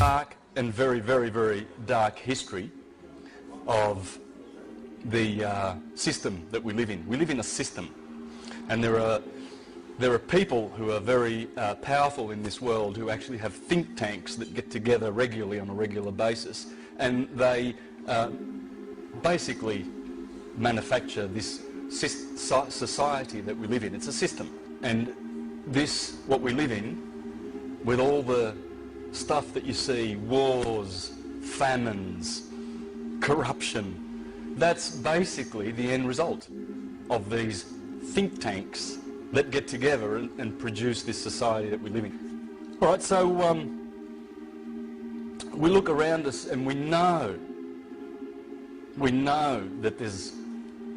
dark and very, very, very dark history of the system that we live in. We live in a system, and there are people who are very powerful in this world who actually have think tanks that get together regularly on a regular basis, and they basically manufacture this society that we live in. It's a system, and this, what we live in, with all the stuff that you see, wars, famines, corruption, that's basically the end result of these think tanks that get together and produce this society that we live in. All right, so we look around us and we know that there's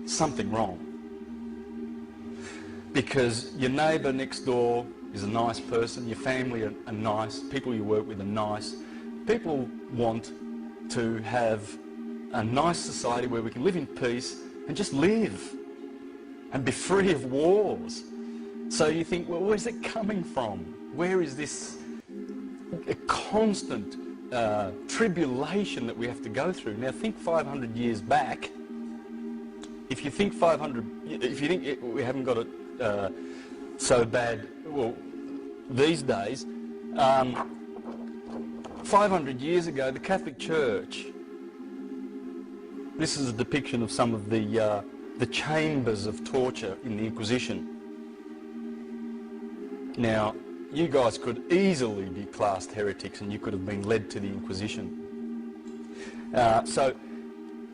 something wrong, because your neighbour next door is a nice person, your family are nice, people you work with are nice. People want to have a nice society where we can live in peace and just live and be free of wars. So you think, well, where's it coming from? Where is this constant tribulation that we have to go through? Now think 500 years back. If you think we haven't got it so bad, well, these days, 500 years ago, the Catholic Church, this is a depiction of some of the chambers of torture in the Inquisition. Now, you guys could easily be classed heretics and you could have been led to the Inquisition. So,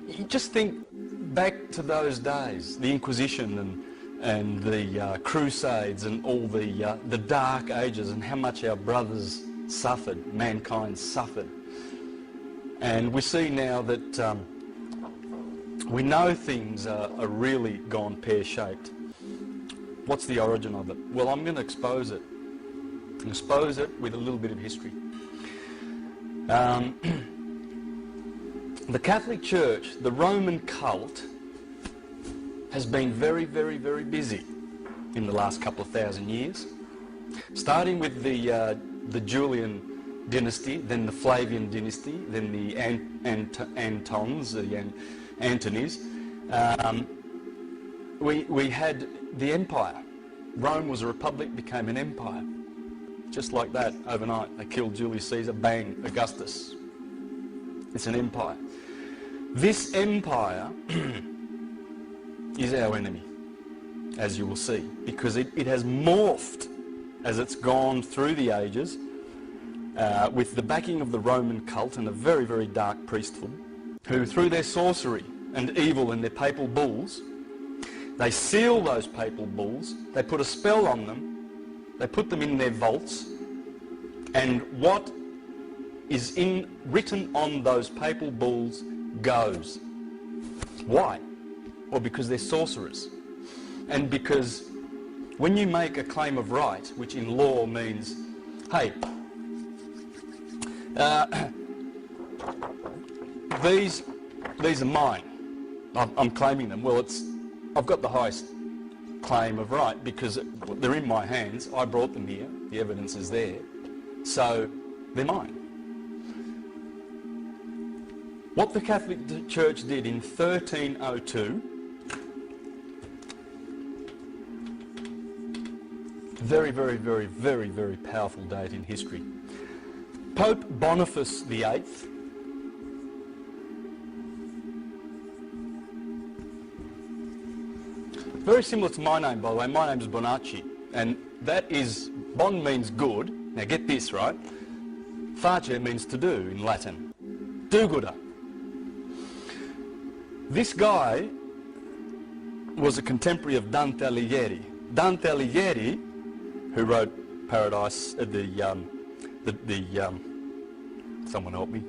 you just think back to those days, the Inquisition and the Crusades and all the Dark Ages, and how much our brothers suffered, mankind suffered. And we see now that we know things are really gone pear-shaped. What's the origin of it? Well, I'm going to expose it. Expose it with a little bit of history. The Catholic Church, the Roman cult, has been very, very, very busy in the last couple of thousand years. Starting with the Julian dynasty, then the Flavian dynasty, then the Antons, the Antonys. We had the empire. Rome was a republic, became an empire. Just like that, overnight. They killed Julius Caesar, bang, Augustus. It's an empire. This empire is our enemy, as you will see, because it has morphed as it's gone through the ages with the backing of the Roman cult and a very, very dark priesthood, who through their sorcery and evil and their papal bulls, they seal those papal bulls, they put a spell on them, they put them in their vaults, and what is written on those papal bulls goes. Why? Well, because they're sorcerers. And because when you make a claim of right, which in law means, hey, these are mine, I'm claiming them. Well, I've got the highest claim of right because they're in my hands. I brought them here. The evidence is there. So they're mine. What the Catholic Church did in 1302, very, very, very, very, very powerful date in history. Pope Boniface VIII very similar to my name, by the way. My name is Bonacci, and that is, bon means good. Now get this, right? Face means to do in Latin. Do-gooder. This guy was a contemporary of Dante Alighieri. Dante Alighieri, who wrote Paradise, someone help me,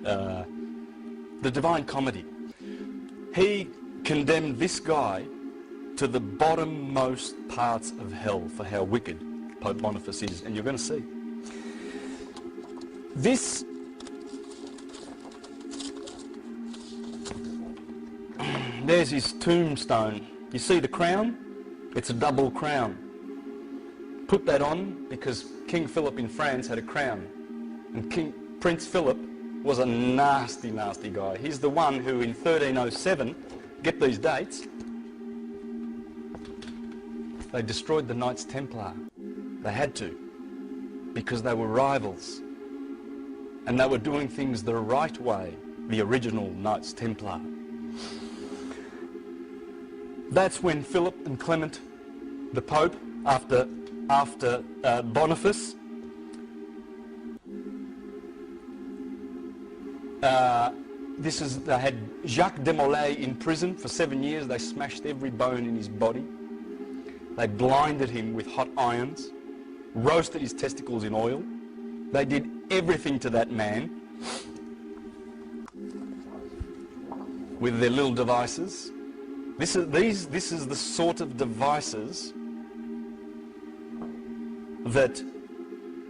the Divine Comedy. He condemned this guy to the bottommost parts of hell for how wicked Pope Boniface is, and you're going to see. There's his tombstone. You see the crown? It's a double crown. Put that on because King Philip in France had a crown. And Prince Philip was a nasty, nasty guy. He's the one who in 1307, get these dates, they destroyed the Knights Templar. They had to, because they were rivals. And they were doing things the right way, the original Knights Templar. That's when Philip and Clement, the Pope, after Boniface, they had Jacques de Molay in prison for 7 years. They smashed every bone in his body. They blinded him with hot irons, roasted his testicles in oil. They did everything to that man with their little devices. This is the sort of devices that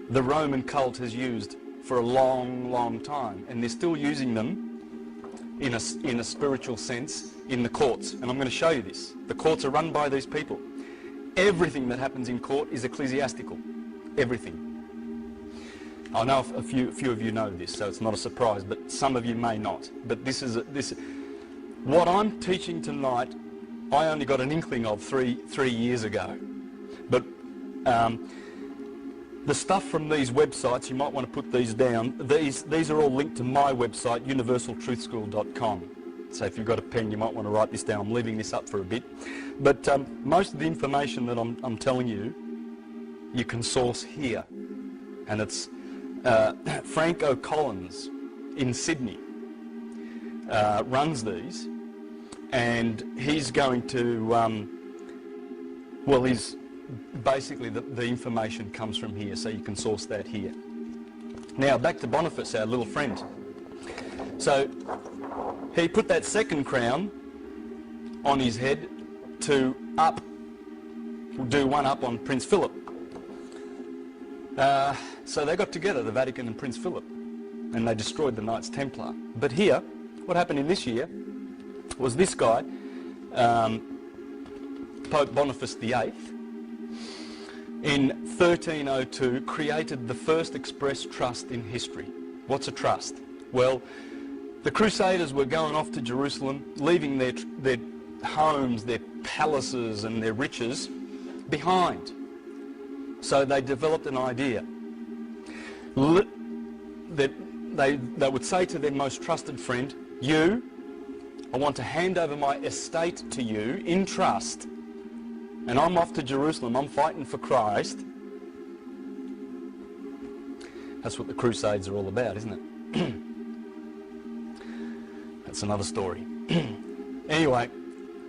the Roman cult has used for a long, long time, and they're still using them in a spiritual sense in the courts. And I'm going to show you this. The courts are run by these people. Everything that happens in court is ecclesiastical. Everything. I know a few of you know this, so it's not a surprise, but some of you may not. But what I'm teaching tonight, I only got an inkling of three years ago. But the stuff from these websites, you might want to put these down. These are all linked to my website, universaltruthschool.com. So if you've got a pen, you might want to write this down. I'm leaving this up for a bit. But most of the information that I'm telling you, you can source here. And it's Franco Collins in Sydney runs these. And he's going to, he's basically the information comes from here, so you can source that here. Now back to Boniface, our little friend. So he put that second crown on his head to do one up on Prince Philip. So they got together, the Vatican and Prince Philip, and they destroyed the Knights Templar. But here, what happened in this year was this guy, Pope Boniface VIII, in 1302 created the first express trust in history. What's a trust? Well, the Crusaders were going off to Jerusalem, leaving their homes, their palaces and their riches behind. So they developed an idea that they would say to their most trusted friend, I want to hand over my estate to you in trust, and I'm off to Jerusalem, I'm fighting for Christ. That's what the Crusades are all about, isn't it? That's another story. Anyway,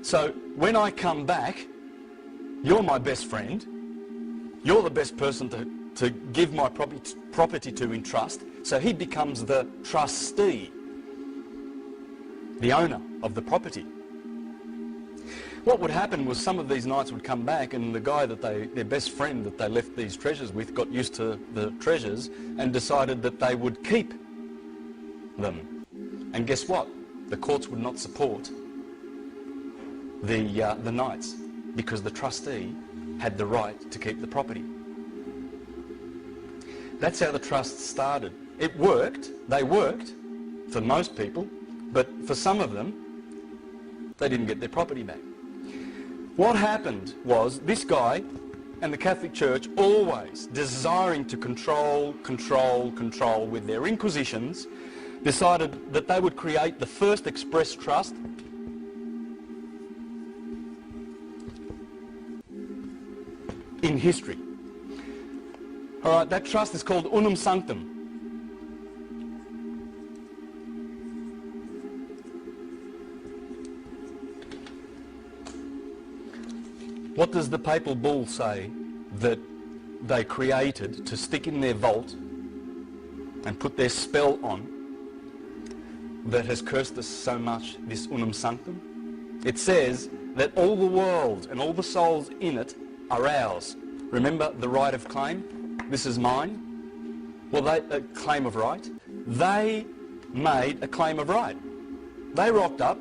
so when I come back, you're my best friend. You're the best person to give my property to in trust. So he becomes the trustee, the owner of the property. What would happen was some of these knights would come back, and the guy their best friend that they left these treasures with, got used to the treasures and decided that they would keep them. And guess what? The courts would not support the knights, because the trustee had the right to keep the property. That's how the trust started. It worked. They worked for most people, but for some of them, they didn't get their property back. What happened was this guy and the Catholic Church, always desiring to control with their inquisitions, decided that they would create the first express trust in history. All right, that trust is called Unum Sanctum. What does the papal bull say that they created to stick in their vault and put their spell on that has cursed us so much, this Unum Sanctum? It says that all the world and all the souls in it are ours. Remember the right of claim? This is mine. Well, a claim of right. They made a claim of right. They rocked up,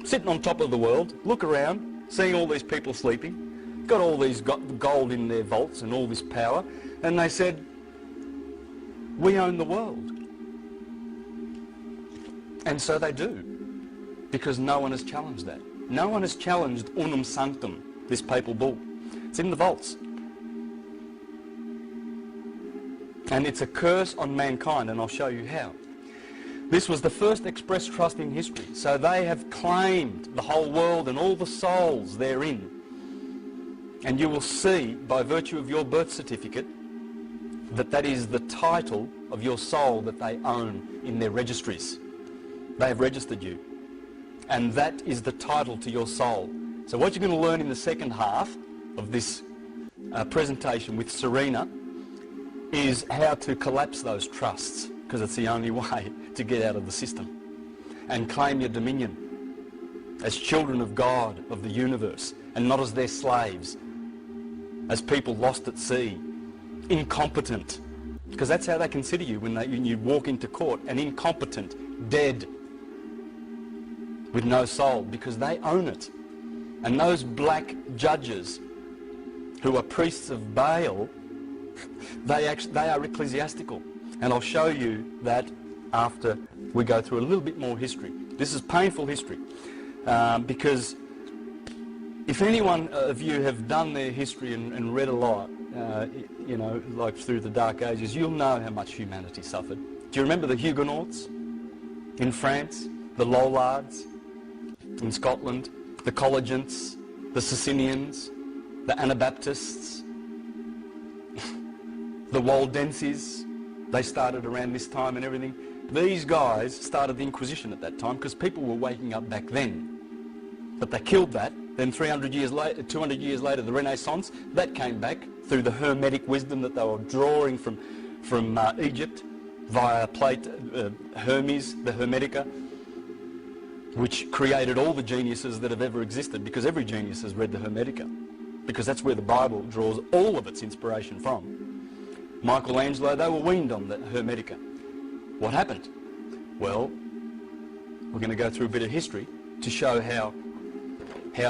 sitting on top of the world, look around, seeing all these people sleeping, got all these gold in their vaults and all this power, and they said, We own the world. And so they do, because no one has challenged that. No one has challenged unum sanctum, this papal bull. It's in the vaults. And it's a curse on mankind, and I'll show you how. This was the first express trust in history. So they have claimed the whole world and all the souls therein. And you will see, by virtue of your birth certificate, that that is the title of your soul that they own in their registries. They have registered you. And that is the title to your soul. So what you're going to learn in the second half of this presentation with Serena is how to collapse those trusts, because it's the only way to get out of the system and claim your dominion as children of God, of the universe, and not as their slaves, as people lost at sea, incompetent, because that's how they consider you when you walk into court, an incompetent, dead, with no soul, because they own it. And those black judges who are priests of Baal, they are ecclesiastical. And I'll show you that after we go through a little bit more history. This is painful history, because if anyone of you have done their history and read a lot, you know, like through the Dark Ages, you'll know how much humanity suffered. Do you remember the Huguenots in France, the Lollards in Scotland, the Collegiants, the Socinians, the Anabaptists, the Waldenses? They started around this time and everything. These guys started the Inquisition at that time because people were waking up back then. But they killed that. Then 300 years later, 200 years later, the Renaissance, that came back through the Hermetic wisdom that they were drawing from Egypt via Hermes, the Hermetica, which created all the geniuses that have ever existed, because every genius has read the Hermetica, because that's where the Bible draws all of its inspiration from. Michelangelo, they were weaned on the Hermetica. What happened? Well, we're going to go through a bit of history to show how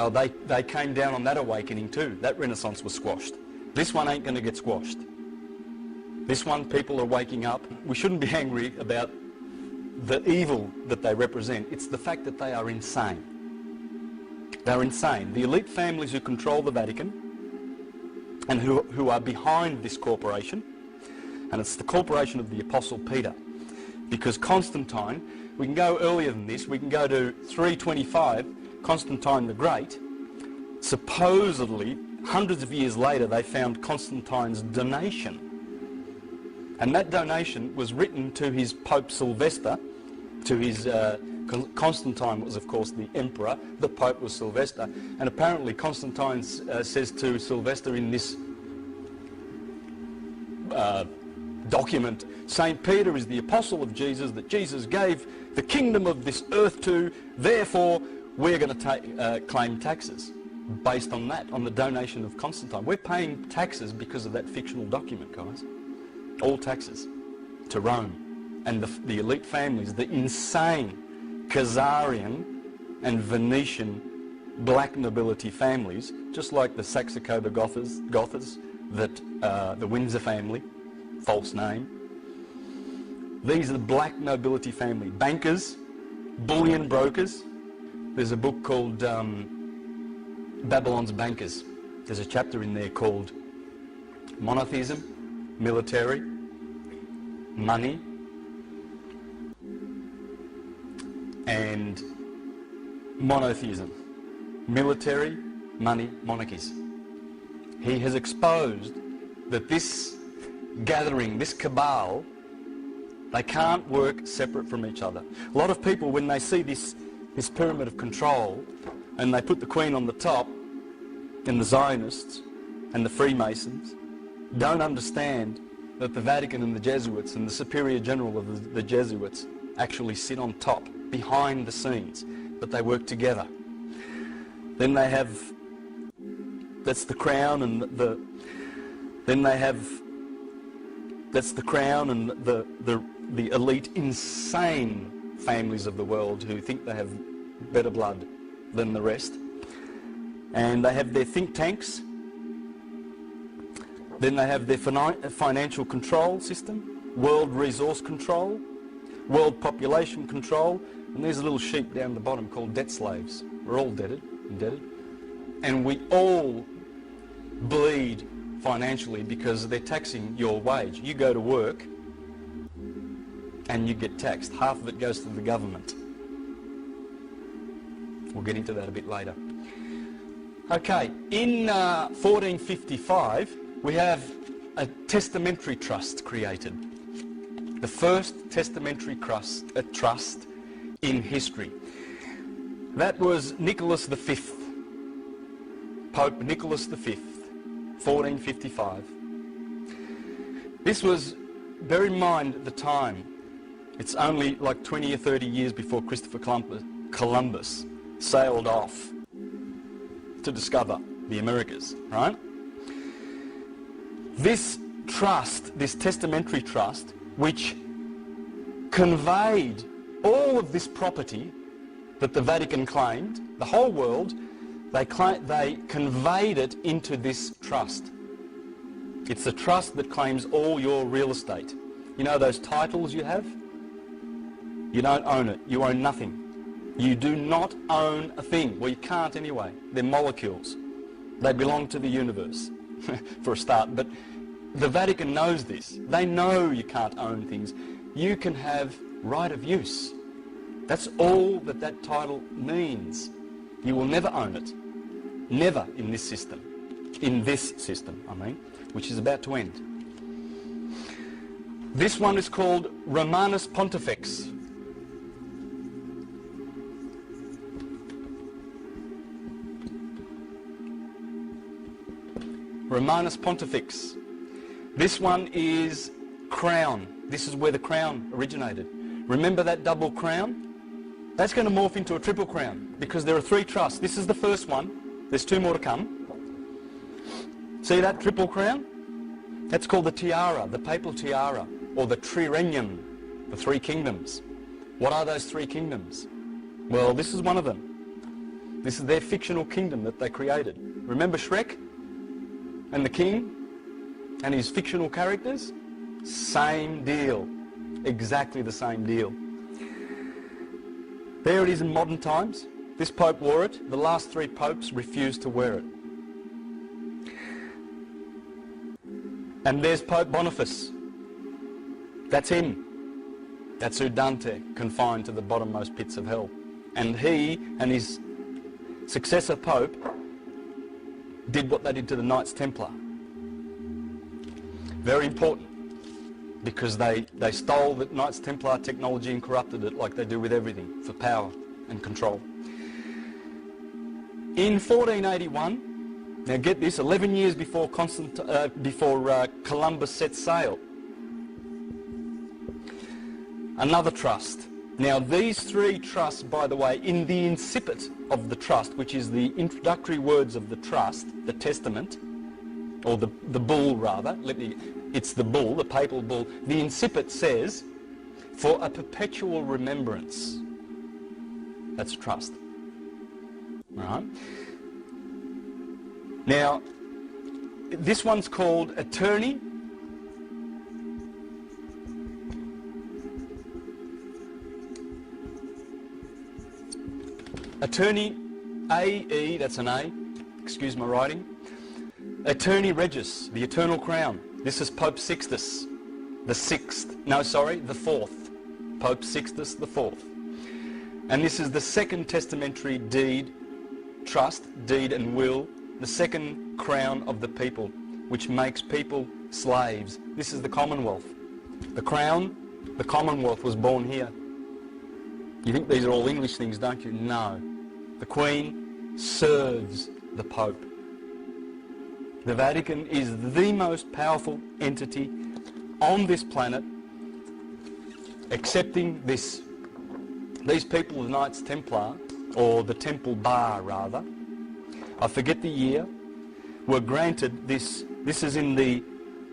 they came down on that awakening too. That Renaissance was squashed. This one ain't going to get squashed. This one, people are waking up. We shouldn't be angry about the evil that they represent. It's the fact that they are insane. They're insane. The elite families who control the Vatican and who are behind this corporation, and it's the corporation of the Apostle Peter, because Constantine, we can go earlier than this, we can go to 325, Constantine the Great. Supposedly, hundreds of years later, they found Constantine's donation. And that donation was written to his Pope Sylvester, to his, Constantine was of course the emperor, the Pope was Sylvester, and apparently Constantine says to Sylvester in this document, St. Peter is the apostle of Jesus, that Jesus gave the kingdom of this earth to, therefore we're going to claim taxes based on that, on the donation of Constantine. We're paying taxes because of that fictional document, guys. All taxes to Rome and the elite families, the insane Khazarian and Venetian black nobility families, just like the Saxe-Coburg-Gothas, that the Windsor family, false name. These are the black nobility family, bankers, bullion brokers. There's a book called Babylon's Bankers. There's a chapter in there called Monotheism, Military, Money, and Monotheism. Military, money, monarchies. He has exposed that this gathering, this cabal, they can't work separate from each other. A lot of people, when they see this pyramid of control, and they put the Queen on the top, and the Zionists and the Freemasons, don't understand that the Vatican and the Jesuits and the Superior General of the Jesuits actually sit on top, behind the scenes, but they work together. Then they have, that's the crown and then they have, that's the crown and the elite, insane families of the world who think they have better blood than the rest. And they have their think tanks. Then they have their financial control system, world resource control, world population control, and there's a little sheep down the bottom called debt slaves. We're all indebted. And we all bleed financially because they're taxing your wage. You go to work and you get taxed. Half of it goes to the government. We'll get into that a bit later. Okay, in 1455 we have a testamentary trust created. The first testamentary trust in history. That was Nicholas V, Pope Nicholas V, 1455. This was, bear in mind at the time, it's only like 20 or 30 years before Christopher Columbus sailed off to discover the Americas, right? This trust, this testamentary trust, which conveyed all of this property that the Vatican claimed, the whole world, they conveyed it into this trust. It's a trust that claims all your real estate. You know those titles you have? You don't own it. You own nothing. You do not own a thing. Well, you can't anyway. They're molecules. They belong to the universe, for a start. But the Vatican knows this. They know you can't own things. You can have right of use. That's all that that title means. You will never own it. Never in this system. In this system, I mean, which is about to end. This one is called Romanus Pontifex. Romanus Pontifex. This one is crown. This is where the crown originated. Remember that double crown? That's going to morph into a triple crown because there are three trusts. This is the first one. There's two more to come. See that triple crown? That's called the tiara, the papal tiara, or the triregnum, the three kingdoms. What are those three kingdoms? Well, this is one of them. This is their fictional kingdom that they created. Remember Shrek and the king and his fictional characters? Same deal. Exactly the same deal. There it is in modern times. This pope wore it. The last three popes refused to wear it. And there's Pope Boniface. That's him. That's Udante, confined to the bottommost pits of hell. And he and his successor pope did what they did to the Knights Templar. Very important, because they stole the Knights Templar technology and corrupted it like they do with everything for power and control. In 1481, now get this, 11 years before Columbus set sail, another trust. Now these three trusts, by the way, in the incipit of the trust, which is the introductory words of the trust, the testament, or the bull rather, it's the bull, the papal bull, the incipit says, for a perpetual remembrance. That's trust. Right? Now, this one's called attorney. Attorney A-E, that's an A, excuse my writing. Attorney Regis, the Eternal Crown. This is Pope Sixtus, the fourth. Pope Sixtus the Fourth. And this is the second testamentary deed, trust, deed and will, the second crown of the people, which makes people slaves. This is the Commonwealth. The crown, the Commonwealth was born here. You think these are all English things, don't you? No. The Queen serves the Pope. The Vatican is the most powerful entity on this planet, accepting this. These people, the Knights Templar, or the Temple Bar rather, I forget the year, were granted this. This is in the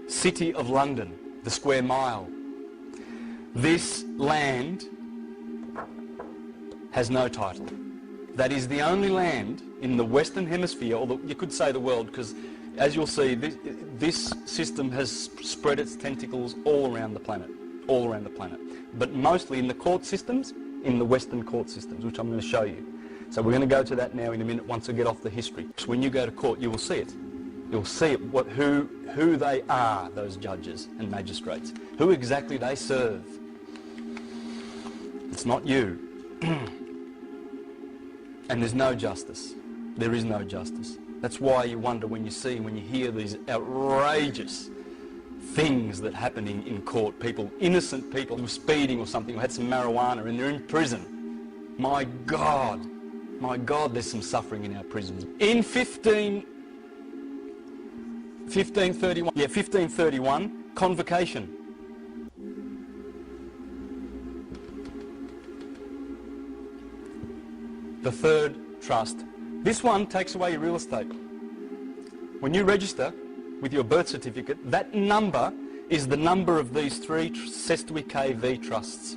City of London, the square mile. This land has no title. That is the only land in the Western Hemisphere, or you could say the world, because as you'll see, this system has spread its tentacles all around the planet. all around the planet. But mostly in the court systems, in the Western court systems, which I'm going to show you. So we're going to go to that now in a minute once I get off the history. So when you go to court, you will see it. You'll see it, who they are, those judges and magistrates. Who exactly they serve. It's not you. And there's no justice. There is no justice. That's why you wonder when you hear these outrageous things that happen in court. People, innocent people who were speeding or something, who had some marijuana and they're in prison. My God, there's some suffering in our prisons. In 1531, convocation. The third trust. This one takes away your real estate. When you register with your birth certificate, that number is the number of these three Sestui KV trusts.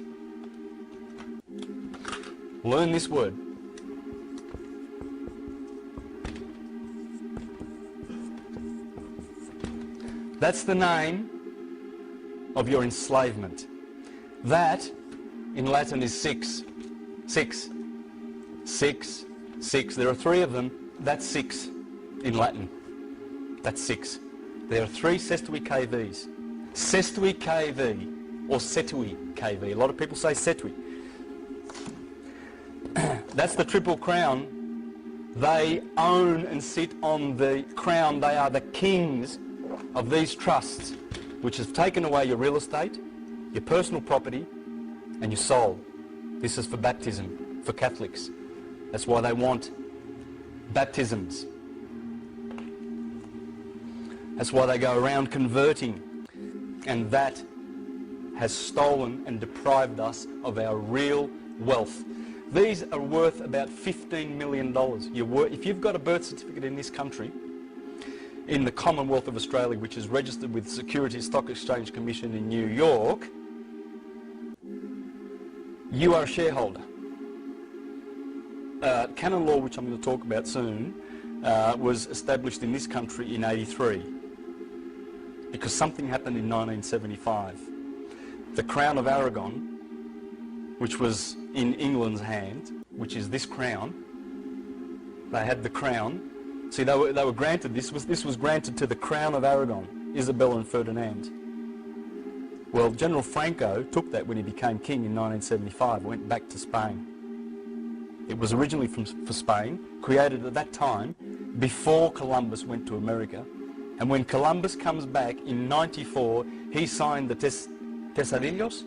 Learn this word. That's the name of your enslavement. That, in Latin, is six. Six. Six. Six. There are three of them. That's six in Latin. That's six. There are three Sestui KVs. Sestui KV or Setui KV. A lot of people say Setui. That's the Triple Crown. They own and sit on the crown. They are the kings of these trusts, which have taken away your real estate, your personal property, and your soul. This is for baptism, for Catholics. That's why they want baptisms. That's why they go around converting. And that has stolen and deprived us of our real wealth. These are worth about $15 million. If you've got a birth certificate in this country, in the Commonwealth of Australia, which is registered with the Securities Stock Exchange Commission in New York, you are a shareholder. Canon law, which I'm going to talk about soon, was established in this country in '83 because something happened in 1975. The Crown of Aragon, which was in England's hand, which is this crown, they had the crown. See, they were granted, this was granted to the Crown of Aragon, Isabella and Ferdinand. Well, General Franco took that when he became king in 1975, went back to Spain. It was originally for Spain, created at that time, before Columbus went to America. And when Columbus comes back in '94, he signed the Tesadillos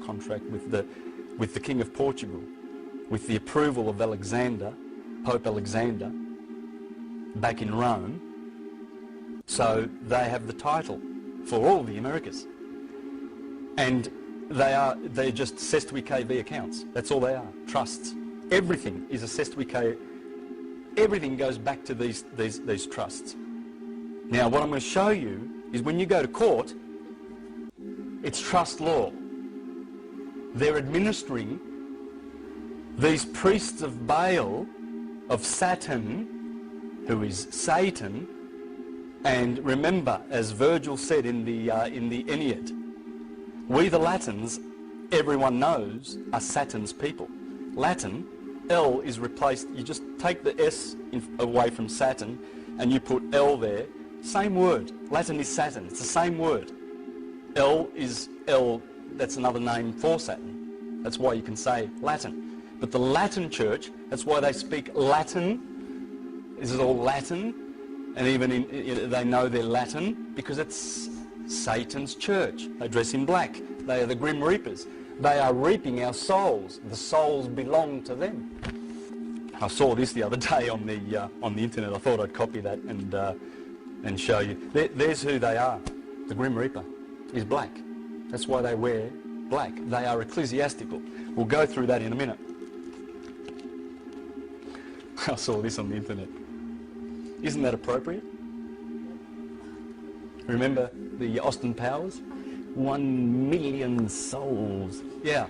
contract with the King of Portugal, with the approval of Alexander, Pope Alexander, back in Rome. So they have the title for all the Americas. And they're just Sestui KV accounts. That's all they are, trusts. Everything is a Sestui KV. Everything goes back to these trusts. Now, what I'm going to show you is when you go to court, it's trust law. They're administering these priests of Baal, of Saturn, who is Satan, and remember, as Virgil said in the Aeneid, we the Latins, everyone knows, are Saturn's people. Latin, L is replaced, you just take the S away from Saturn and you put L there, same word. Latin is Saturn, it's the same word. L is L, that's another name for Saturn. That's why you can say Latin. But the Latin church, that's why they speak Latin. This is all Latin, and even they know they're Latin because it's Satan's church. They dress in black. They are the Grim Reapers. They are reaping our souls. The souls belong to them. I saw this the other day on the internet. I thought I'd copy that and show you. There's who they are. The Grim Reaper is black. That's why they wear black. They are ecclesiastical. We'll go through that in a minute. I saw this on the internet. Isn't that appropriate? Remember the Austin Powers? 1 million souls. Yeah.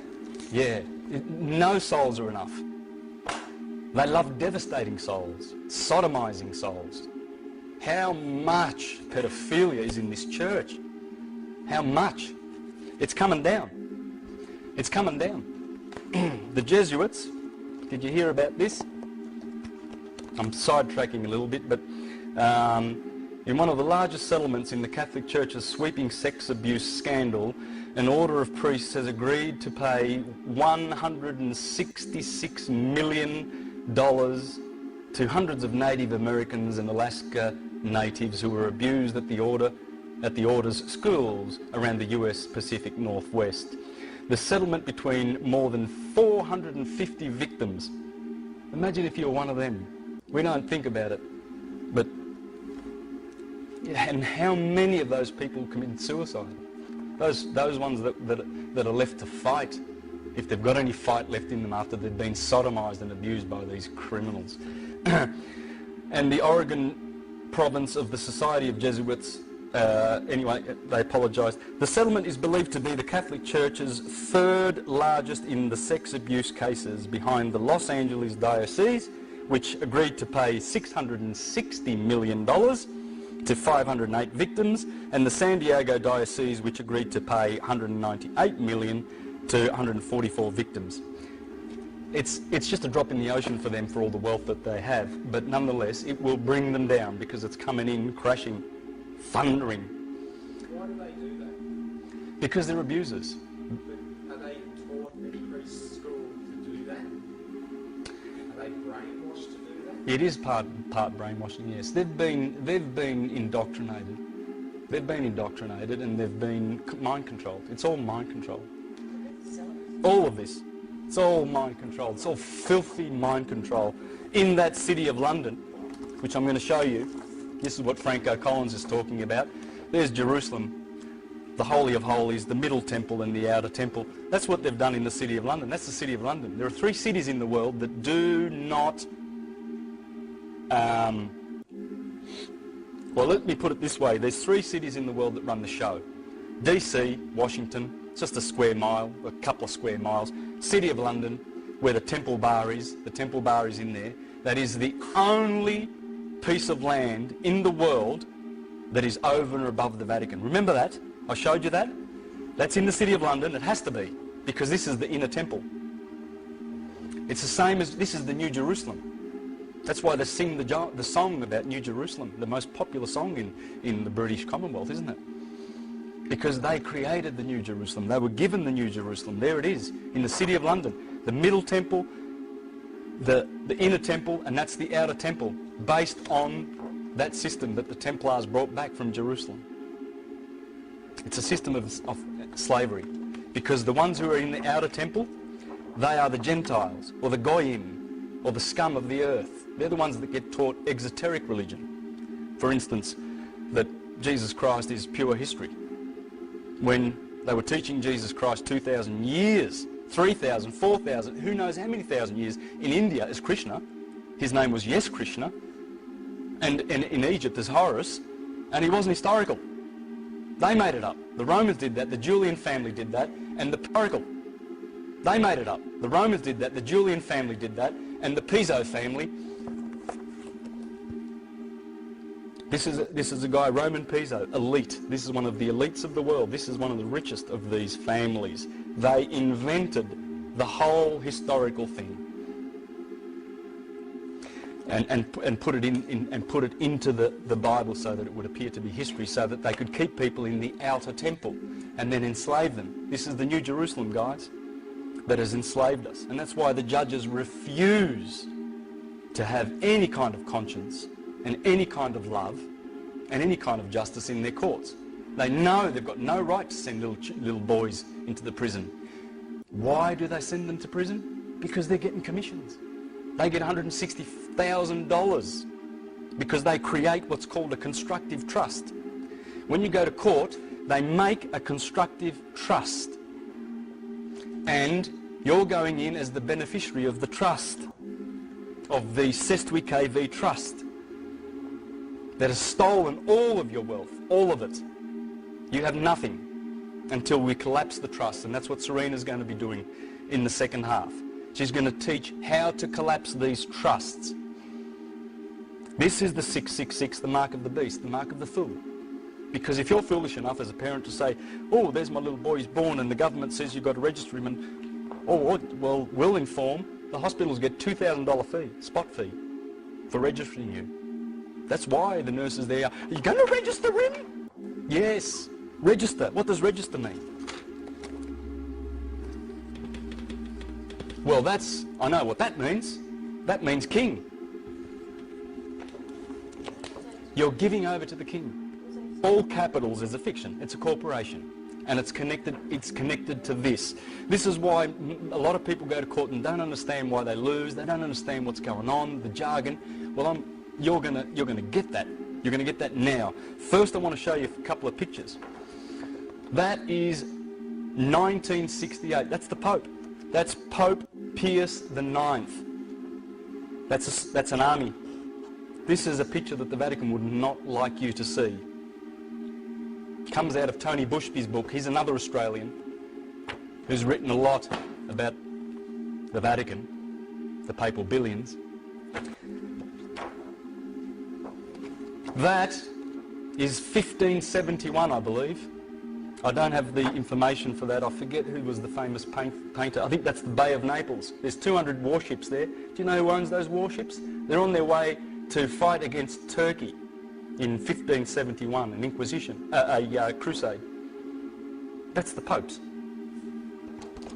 No souls are enough. They love devastating souls, sodomizing souls. How much pedophilia is in this church? How much? It's coming down. It's coming down. The Jesuits, did you hear about this? I'm sidetracking a little bit, but in one of the largest settlements in the Catholic Church's sweeping sex abuse scandal, an order of priests has agreed to pay $166 million to hundreds of Native Americans and Alaska natives who were abused at the order's schools around the US Pacific Northwest. The settlement between more than 450 victims. Imagine if you're one of them. We don't think about it, but and how many of those people committed suicide? Those ones that are left to fight, if they've got any fight left in them after they've been sodomized and abused by these criminals. And the Oregon province of the Society of Jesuits, anyway, they apologised. The settlement is believed to be the Catholic Church's third largest in the sex abuse cases, behind the Los Angeles Diocese, which agreed to pay $660 million to 508 victims, and the San Diego Diocese, which agreed to pay $198 million to 144 victims. It's just a drop in the ocean for them for all the wealth that they have, but nonetheless it will bring them down because it's coming in crashing, thundering. Why do they do that? Because they're abusers. But are they taught in priest school to do that? Are they brainwashed to do that? It is part brainwashing, yes. They've been indoctrinated. They've been indoctrinated and they've been mind controlled. It's all mind control. All of this. It's all mind control. It's all filthy mind control. In that city of London, which I'm going to show you, this is what Franco Collins is talking about. There's Jerusalem, the Holy of Holies, the Middle Temple and the Outer Temple. That's what they've done in the City of London. That's the City of London. There are 3 cities in the world that do not... well, let me put it this way. There's 3 cities in the world that run the show. DC, Washington, just a square mile, a couple of square miles. City of London, where the Temple Bar is. The Temple Bar is in there. That is the only piece of land in the world that is over and above the Vatican. Remember that? I showed you that? That's in the City of London. It has to be, because this is the inner temple. It's the same as, this is the New Jerusalem. That's why they sing the song about New Jerusalem, the most popular song in the British Commonwealth, isn't it? Because they created the New Jerusalem. They were given the New Jerusalem. There it is, in the City of London. The Middle Temple, the Inner Temple, and that's the Outer Temple, based on that system that the Templars brought back from Jerusalem. It's a system of slavery, because the ones who are in the Outer Temple, they are the Gentiles, or the Goyim, or the scum of the earth. They're the ones that get taught exoteric religion. For instance, that Jesus Christ is pure history. When they were teaching Jesus Christ 2,000 years, 3,000, 4,000, who knows how many thousand years in India as Krishna. His name was Yes Krishna. And in Egypt as Horus. And he wasn't historical. They made it up. The Romans did that. The Julian family did that. And the historical. They made it up. The Romans did that. The Julian family did that. And the Piso family. This is a guy, Roman Piso, elite. This is one of the elites of the world. This is one of the richest of these families. They invented the whole historical thing, and put it into the Bible so that it would appear to be history, so that they could keep people in the outer temple and then enslave them. This is the New Jerusalem, guys, that has enslaved us, and that's why the judges refuse to have any kind of conscience and any kind of love and any kind of justice in their courts. They know they've got no right to send little boys into the prison. Why do they send them to prison? Because they're getting commissions. They get $160,000 because they create what's called a constructive trust. When you go to court, they make a constructive trust. And you're going in as the beneficiary of the trust, of the Sestwi KV trust, that has stolen all of your wealth, all of it. You have nothing until we collapse the trust, and that's what Serena's going to be doing in the second half. She's going to teach how to collapse these trusts. This is the 666, the mark of the beast, the mark of the fool. Because if you're foolish enough as a parent to say, oh, there's my little boy, he's born, and the government says you've got to register him, and, oh, well, we'll inform, the hospitals get $2,000 fee, spot fee, for registering you. That's why the nurses there are you going to register him? Yes, register. What does register mean? Well, I know what that means. That means king. You're giving over to the king. All capitals is a fiction. It's a corporation. And it's connected to this. This is why a lot of people go to court and don't understand why they lose. They don't understand what's going on, the jargon. Well, you're gonna get that. You're gonna get that now. First, I want to show you a couple of pictures. That is 1968. That's the Pope. That's Pope Pius IX. That's an army. This is a picture that the Vatican would not like you to see. Comes out of Tony Bushby's book. He's another Australian who's written a lot about the Vatican, the papal billions. That is 1571, I believe. I don't have the information for that. I forget who was the famous painter. I think that's the Bay of Naples. There's 200 warships there. Do you know who owns those warships? They're on their way to fight against Turkey in 1571, an Inquisition, a crusade. That's the Pope's.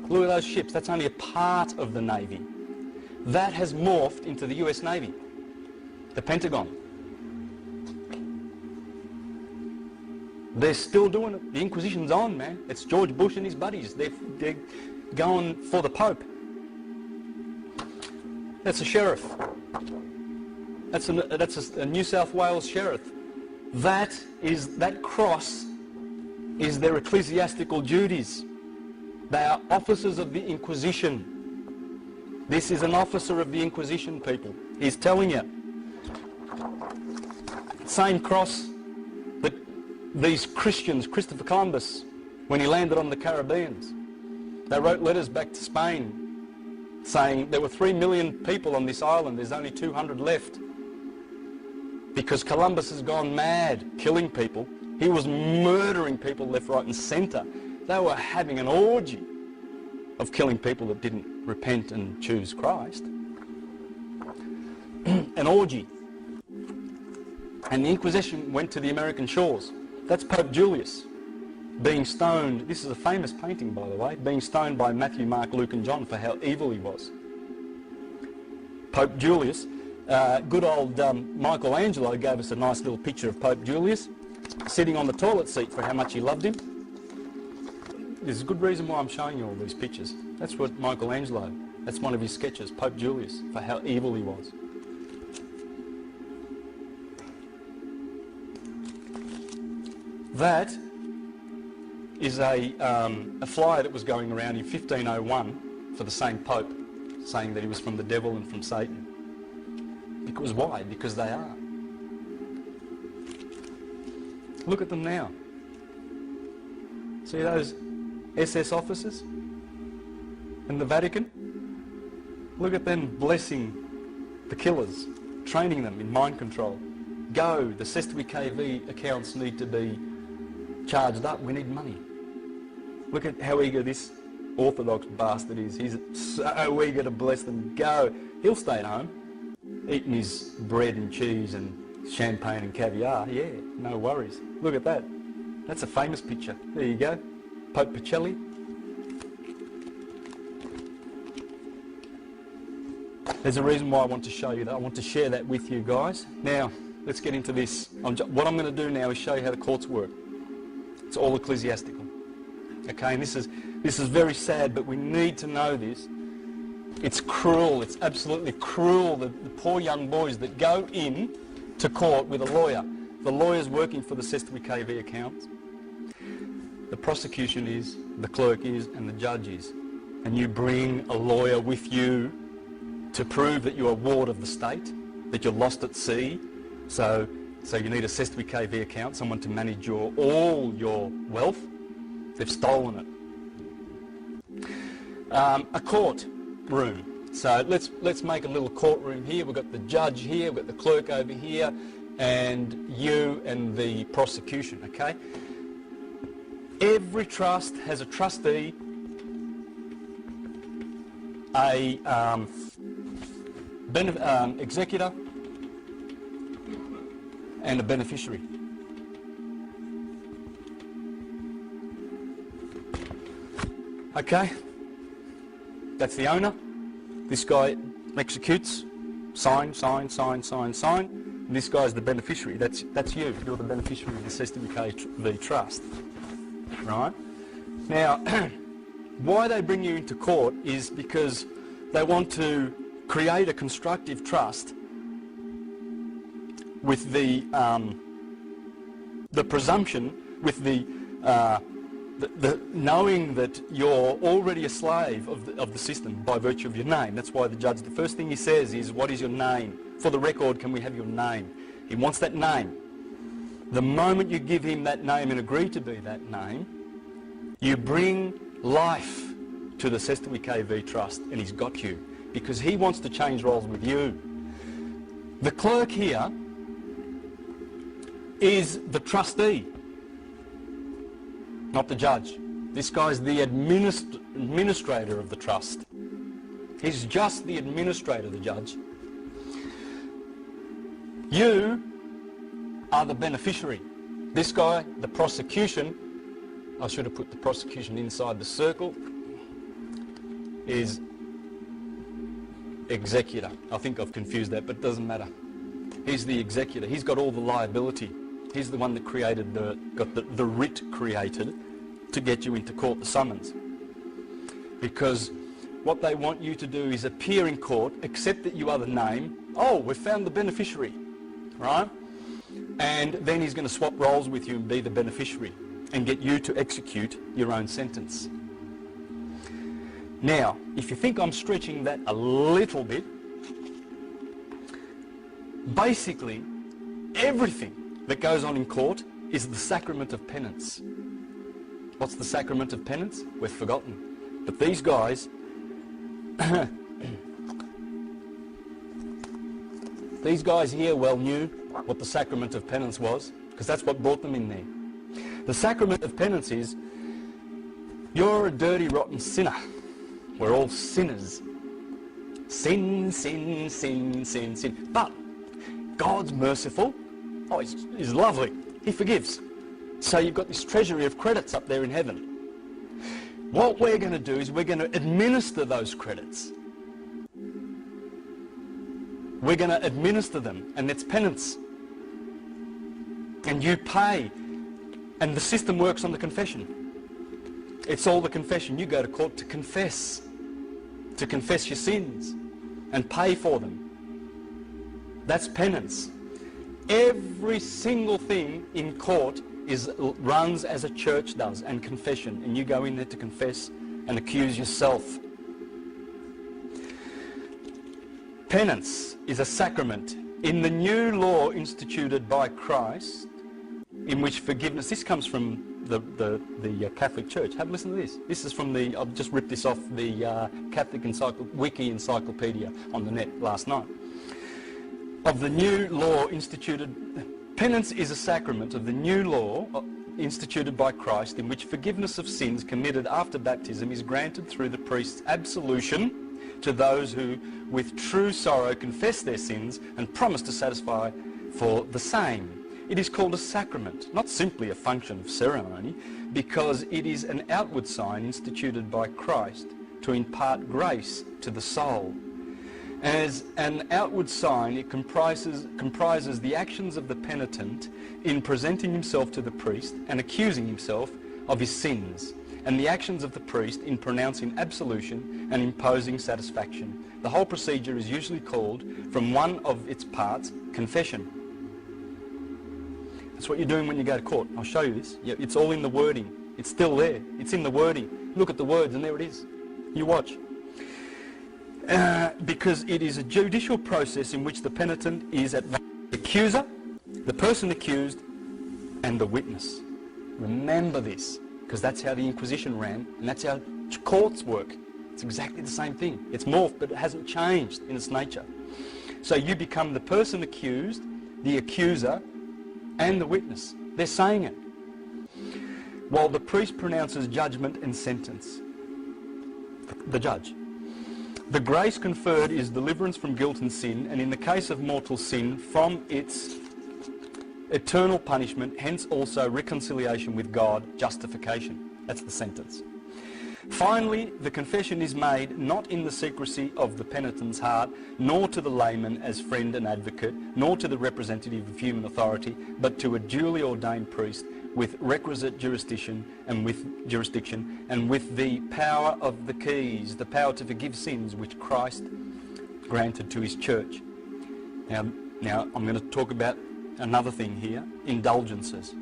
Look at those ships. That's only a part of the Navy. That has morphed into the US Navy, the Pentagon. They're still doing it. The Inquisition's on, man. It's George Bush and his buddies. They're going for the Pope. That's a sheriff. That's a New South Wales sheriff. That cross is their ecclesiastical duties. They are officers of the Inquisition. This is an officer of the Inquisition, people. He's telling you. Same cross that these Christians, Christopher Columbus, when he landed on the Caribbeans, they wrote letters back to Spain saying there were 3 million people on this island, there's only 200 left. Because Columbus has gone mad, killing people. He was murdering people left, right and centre. They were having an orgy of killing people that didn't repent and choose Christ. An orgy. And the Inquisition went to the American shores. That's Pope Julius being stoned. This is a famous painting, by the way, being stoned by Matthew, Mark, Luke and John for how evil he was. Pope Julius. Good old Michelangelo gave us a nice little picture of Pope Julius sitting on the toilet seat for how much he loved him. There's a good reason why I'm showing you all these pictures. That's what Michelangelo, that's one of his sketches, Pope Julius, for how evil he was. That is a flyer that was going around in 1501 for the same Pope, saying that he was from the devil and from Satan. Because why? Because they are. Look at them now. See those SS officers in the Vatican? Look at them blessing the killers, training them in mind control. Go, the Sestui KV accounts need to be charged up. We need money. Look at how eager this Orthodox bastard is. He's so eager to bless them. Go. He'll stay at home, eating his bread and cheese and champagne and caviar. Yeah, no worries. Look at that. That's a famous picture. There you go. Pope Pacelli. There's a reason why I want to show you that. I want to share that with you guys. Now, let's get into this. What I'm going to do now is show you how the courts work. It's all ecclesiastical. Okay, and this is very sad, but we need to know this. It's cruel. It's absolutely cruel, the poor young boys that go in to court with a lawyer. The lawyer's working for the Sestui KV accounts. The prosecution is, the clerk is, and the judge is. And you bring a lawyer with you to prove that you're a ward of the state, that you're lost at sea. So you need a Sestui KV account, someone to manage all your wealth. They've stolen it. A court room. So let's make a little courtroom here. We've got the judge here, we've got the clerk over here. and you and the prosecution, okay? Every trust has a trustee, a executor, and a beneficiary. Okay? That's the owner. This guy executes, sign. This guy's the beneficiary. That's you. You're the beneficiary of the STWK trust. Right? Now, why they bring you into court is because they want to create a constructive trust with the presumption, with the knowing that you're already a slave of the system by virtue of your name. That's why the judge, the first thing he says is, what is your name? For the record, can we have your name? He wants that name. The moment you give him that name and agree to be that name, you bring life to the STWK trust, and he's got you, because he wants to change roles with you. The clerk here is the trustee, not the judge. This guy's the administrator of the trust. He's just the administrator, the judge. You are the beneficiary. This guy, the prosecution, I should have put the prosecution inside the circle, is executor. I think I've confused that, but it doesn't matter. He's the executor. He's got all the liability. He's the one that created got the writ created to get you into court, the summons. Because what they want you to do is appear in court, accept that you are the name. Oh, we've found the beneficiary, right? And then he's going to swap roles with you and be the beneficiary and get you to execute your own sentence. Now, if you think I'm stretching that a little bit, basically everything that goes on in court is the sacrament of penance. What's the sacrament of penance? We've forgotten. But these guys, these guys here well knew what the sacrament of penance was, because that's what brought them in there. The sacrament of penance is, you're a dirty, rotten sinner. We're all sinners. Sin, sin, sin, sin, sin. But God's merciful. Oh, he's lovely. He forgives. So you've got this treasury of credits up there in heaven. What we're going to do is we're going to administer those credits. We're going to administer them, and it's penance. And you pay. And the system works on the confession. It's all the confession. You go to court to confess your sins and pay for them. That's penance. Every single thing in court runs as a church does, and confession, and you go in there to confess and accuse yourself. Penance is a sacrament. In the new law instituted by Christ, in which forgiveness, this comes from the Catholic Church. Have a listen to this. This is from I've just ripped this off the Catholic Wiki Encyclopedia on the net last night. Of the new law instituted, penance is a sacrament of the new law instituted by Christ, in which forgiveness of sins committed after baptism is granted through the priest's absolution to those who with true sorrow confess their sins and promise to satisfy for the same. It is called a sacrament, not simply a function of ceremony, because it is an outward sign instituted by Christ to impart grace to the soul. As an outward sign, it comprises the actions of the penitent in presenting himself to the priest and accusing himself of his sins, and the actions of the priest in pronouncing absolution and imposing satisfaction. The whole procedure is usually called, from one of its parts, confession. That's what you're doing when you go to court. I'll show you this. Yeah, it's all in the wording. It's still there. It's in the wording. Look at the words, and there it is. You watch. Because it is a judicial process in which the penitent is at the accuser, the person accused, and the witness. Remember this, because that's how the Inquisition ran, and that's how courts work. It's exactly the same thing. It's morphed, but it hasn't changed in its nature. So you become the person accused, the accuser, and the witness. They're saying it. While the priest pronounces judgment and sentence. The judge. The grace conferred is deliverance from guilt and sin, and in the case of mortal sin, from its eternal punishment, hence also reconciliation with God, justification. That's the sentence. Finally, the confession is made not in the secrecy of the penitent's heart, nor to the layman as friend and advocate, nor to the representative of human authority, but to a duly ordained priest with requisite jurisdiction and with the power of the keys, the power to forgive sins which Christ granted to his church. Now I'm going to talk about another thing here, indulgences.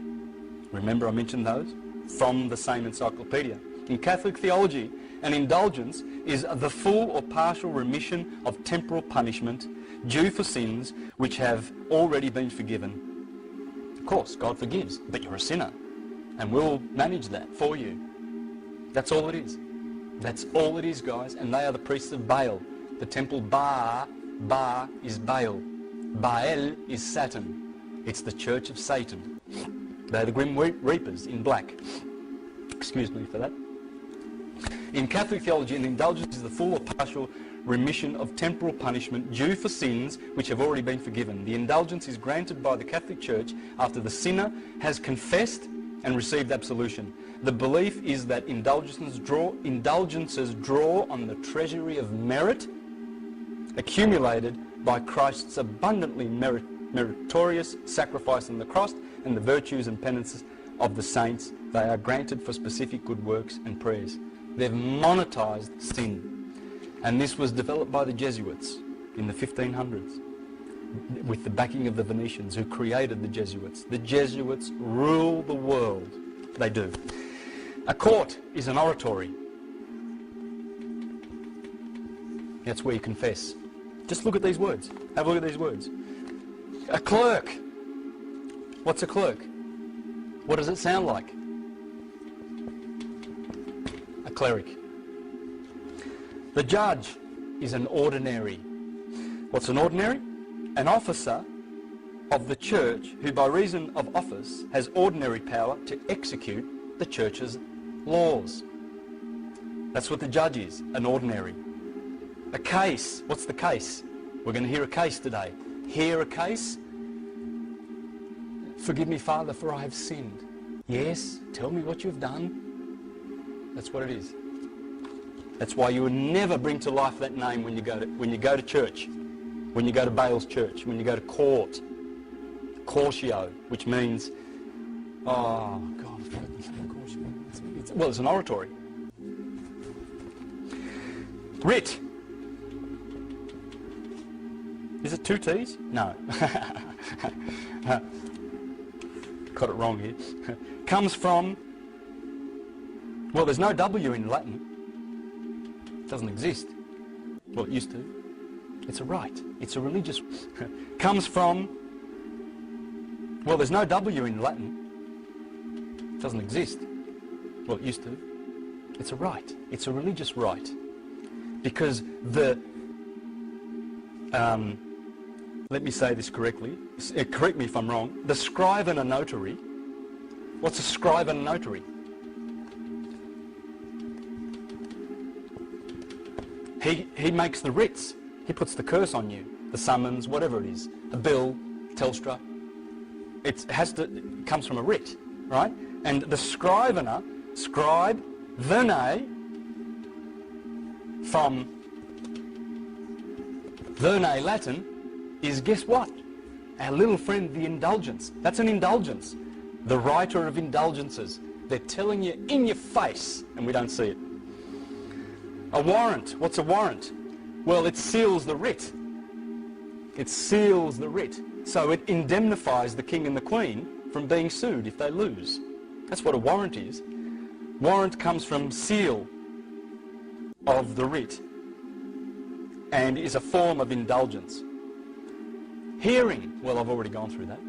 Remember I mentioned those from the same encyclopedia. In Catholic theology, an indulgence is the full or partial remission of temporal punishment due for sins which have already been forgiven. Of course, God forgives, but you're a sinner, and we'll manage that for you. That's all it is. That's all it is, guys, and they are the priests of Baal. The temple Ba is Baal. Baal is Saturn. It's the church of Satan. They're the Grim Reapers in black. Excuse me for that. In Catholic theology, an indulgence is the full or partial remission of temporal punishment due for sins which have already been forgiven. The indulgence is granted by the Catholic Church after the sinner has confessed and received absolution. The belief is that indulgences draw on the treasury of merit accumulated by Christ's abundantly meritorious sacrifice on the cross and the virtues and penances of the saints. They are granted for specific good works and prayers. They've monetized sin. And this was developed by the Jesuits in the 1500s with the backing of the Venetians who created the Jesuits. The Jesuits rule the world. They do. A court is an oratory. That's where you confess. Just look at these words. Have a look at these words. A clerk. What's a clerk? What does it sound like? A cleric. The judge is an ordinary. What's an ordinary? An officer of the church who by reason of office has ordinary power to execute the church's laws. That's what the judge is, an ordinary. A case. What's the case? We're going to hear a case today. Hear a case? Forgive me, Father, for I have sinned. Yes, tell me what you've done. That's what it is. That's why you would never bring to life that name when you go to church, when you go to Baal's church, when you go to court. Cortio, which means, oh God, well, it's an oratory. Writ. Is it two T's? No. Got it wrong here. Comes from, well, there's no W in Latin. It doesn't exist. Well, it used to. It's a rite. It's a religious. Comes from, well, there's no W in Latin. It doesn't exist. Well, it used to. It's a rite. It's a religious rite. Because the, let me say this correctly. Correct me if I'm wrong. The scribe and a notary. What's a scribe and a notary? He makes the writs. He puts the curse on you. The summons, whatever it is. A bill, Telstra. It comes from a writ, right? And the scrivener, scribe, verne, from verne Latin, is, guess what? Our little friend, the indulgence. That's an indulgence. The writer of indulgences. They're telling you in your face, and we don't see it. A warrant. What's a warrant? Well, it seals the writ. It seals the writ. So it indemnifies the king and the queen from being sued if they lose. That's what a warrant is. Warrant comes from seal of the writ and is a form of indulgence. Hearing. Well, I've already gone through that.